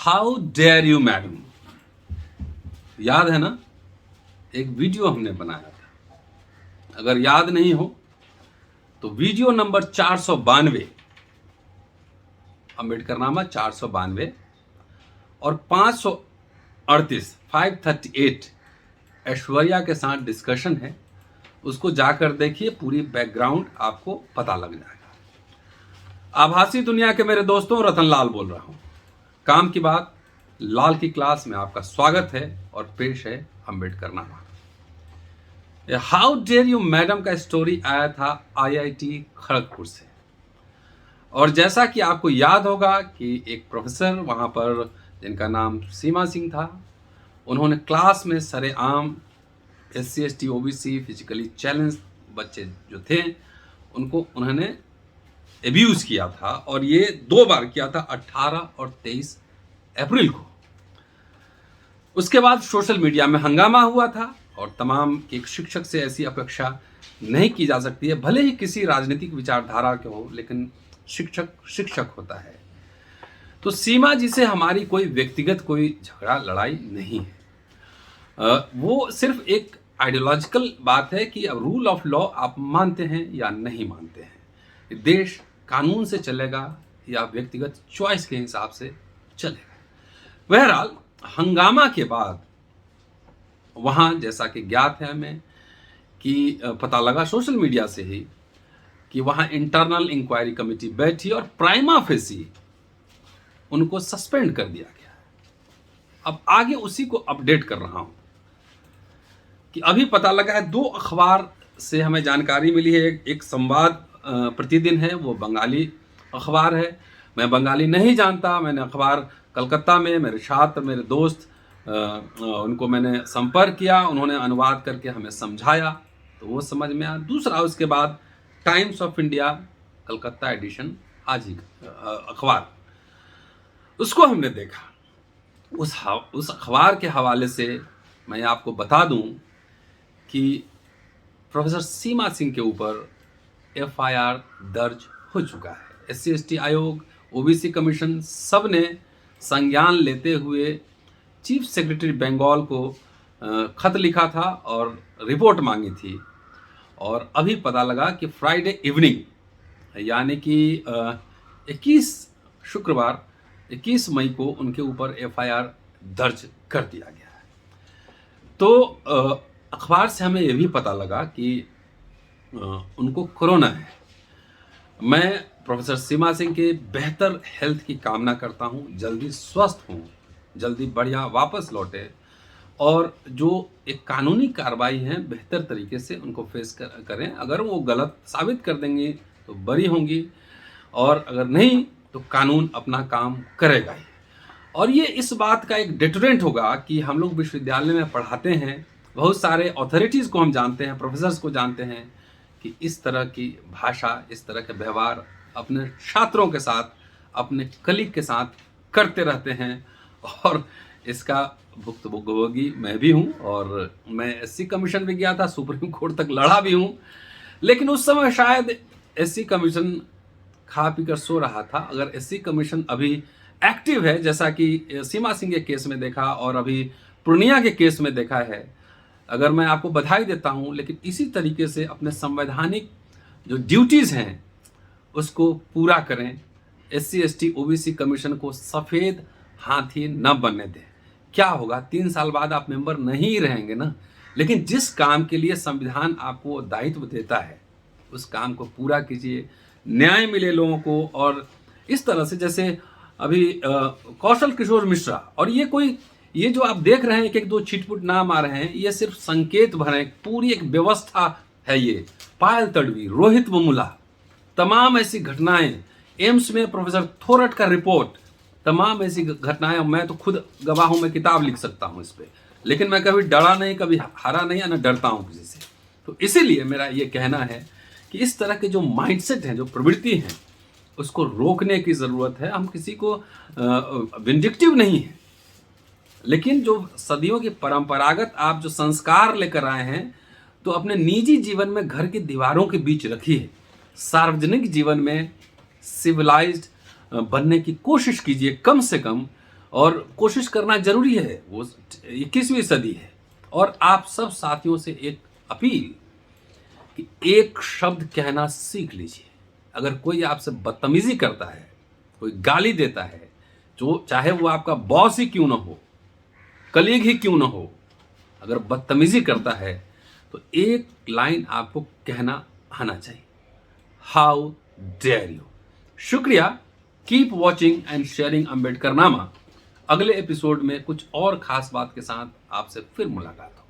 How dare you madam, याद है ना? एक वीडियो हमने बनाया था, अगर याद नहीं हो तो वीडियो नंबर 492, अम्बेडकरनामा 492 और 538 538 ऐश्वर्या के साथ डिस्कशन है, उसको जाकर देखिए, पूरी बैकग्राउंड आपको पता लग जाएगा। आभासी दुनिया के मेरे दोस्तों, रतन लाल बोल रहा हूं। काम की बात लाल की क्लास में आपका स्वागत है और पेश है Ambedkarnama. How dare you madam का स्टोरी आया था आईआईटी खड़गपुर से, और जैसा कि आपको याद होगा कि एक प्रोफेसर वहां पर जिनका नाम सीमा सिंह था, उन्होंने क्लास में सरेआम SC ST OBC physically challenge बच्चे जो थे उनको उन्होंने एब्यूज किया था, और ये 2 बार किया था, 18 और 23 अप्रैल को। उसके बाद सोशल मीडिया में हंगामा हुआ था, और तमाम एक शिक्षक से ऐसी अपेक्षा नहीं की जा सकती है, भले ही किसी राजनीतिक विचारधारा के हो, लेकिन शिक्षक शिक्षक होता है। तो सीमा जी से हमारी कोई व्यक्तिगत कोई झगड़ा लड़ाई नहीं है, वो सिर्फ एक आइडियोलॉजिकल बात है कि अब रूल ऑफ लॉ आप मानते हैं या नहीं मानते हैं, देश कानून से चलेगा या व्यक्तिगत चॉइस के हिसाब से चलेगा। बहरहाल हंगामा के बाद वहां जैसा कि ज्ञात है हमें कि पता लगा सोशल मीडिया से ही कि वहां इंटरनल इंक्वायरी कमेटी बैठी और प्राइमा फेसी उनको सस्पेंड कर दिया गया। अब आगे उसी को अपडेट कर रहा हूं कि अभी पता लगा है, 2 अखबार से हमें जानकारी मिली है। एक संवाद प्रतिदिन है, वो बंगाली अखबार है, मैं बंगाली नहीं जानता। मैंने अखबार कलकत्ता में मेरे छात्र मेरे दोस्त उनको मैंने संपर्क किया, उन्होंने अनुवाद करके हमें समझाया तो वो समझ में आया। दूसरा उसके बाद Times of India Calcutta edition आज ही अखबार, उसको हमने देखा। उस अखबार के हवाले से मैं आपको बता दूं कि प्रोफेसर सीमा सिंह के ऊपर FIR दर्ज हो चुका है। SC ST आयोग, OBC कमीशन सब ने संज्ञान लेते हुए चीफ सेक्रेटरी बंगाल को खत लिखा था और रिपोर्ट मांगी थी, और अभी पता लगा कि फ्राइडे इवनिंग यानी कि 21 मई को उनके ऊपर FIR दर्ज कर दिया गया है। तो अखबार से हमें यह भी पता लगा कि उनको कोरोना है। मैं प्रोफेसर सीमा सिंह के बेहतर हेल्थ की कामना करता हूं, जल्दी स्वस्थ हों, जल्दी बढ़िया वापस लौटे, और जो एक कानूनी कार्रवाई है बेहतर तरीके से उनको फेस करें। अगर वो गलत साबित कर देंगे तो बरी होंगी, और अगर नहीं तो कानून अपना काम करेगा ही। और ये इस बात का एक डिटरेंट होगा कि हम लोग विश्वविद्यालय में पढ़ाते हैं, बहुत सारे अथॉरिटीज़ को हम जानते हैं, प्रोफेसर्स को जानते हैं कि इस तरह की भाषा, इस तरह के व्यवहार अपने छात्रों के साथ, अपने कलीग के साथ करते रहते हैं, और इसका भुक्तभोगी मैं भी हूँ। और मैं SC कमीशन भी गया था, सुप्रीम कोर्ट तक लड़ा भी हूँ, लेकिन उस समय शायद SC कमीशन खा पी कर सो रहा था। अगर SC कमीशन अभी एक्टिव है, जैसा कि सीमा सिंह के केस में देखा और अभी पूर्णिया के केस में देखा है, अगर मैं आपको बधाई देता हूं, लेकिन इसी तरीके से अपने संवैधानिक जो ड्यूटीज़ हैं उसको पूरा करें। SC ST OBC कमीशन को सफ़ेद हाथी न बनने दें। क्या होगा, 3 साल बाद आप मेंबर नहीं रहेंगे ना, लेकिन जिस काम के लिए संविधान आपको दायित्व देता है उस काम को पूरा कीजिए, न्याय मिले लोगों को। और इस तरह से जैसे अभी कौशल किशोर मिश्रा, और ये जो आप देख रहे हैं एक 2 छिटपुट नाम आ रहे हैं, ये सिर्फ संकेत भर है, पूरी एक व्यवस्था है। ये पायल तड़वी, रोहित वमुला, तमाम ऐसी घटनाएं, एम्स में प्रोफेसर थोरट का रिपोर्ट, तमाम ऐसी घटनाएं, मैं तो खुद गवाह हूं, मैं किताब लिख सकता हूं इस पे, लेकिन मैं कभी डरा नहीं, कभी हारा नहीं, या ना डरता हूं किसी से। तो इसीलिए मेरा ये कहना है कि इस तरह के जो माइंडसेट हैं, जो प्रवृत्ति हैं, उसको रोकने की ज़रूरत है। हम किसी को विंडिक्टिव नहीं है, लेकिन जो सदियों की परंपरागत आप जो संस्कार लेकर आए हैं, तो अपने निजी जीवन में घर की दीवारों के बीच रखिए, सार्वजनिक जीवन में सिविलाइज्ड बनने की कोशिश कीजिए कम से कम। और कोशिश करना जरूरी है। वो 21वीं सदी है। और आप सब साथियों से एक अपील कि एक शब्द कहना सीख लीजिए। अगर कोई आपसे बदतमीजी करता है, कोई गाली देता है, जो चाहे वो आपका बॉस ही क्यों ना हो, कलीग ही क्यों ना हो, अगर बदतमीजी करता है तो एक लाइन आपको कहना आना चाहिए, हाउ डेयर यू। शुक्रिया। Keep watching and sharing Ambedkar नामा। अगले एपिसोड में कुछ और खास बात के साथ आपसे फिर मुलाकात होगी।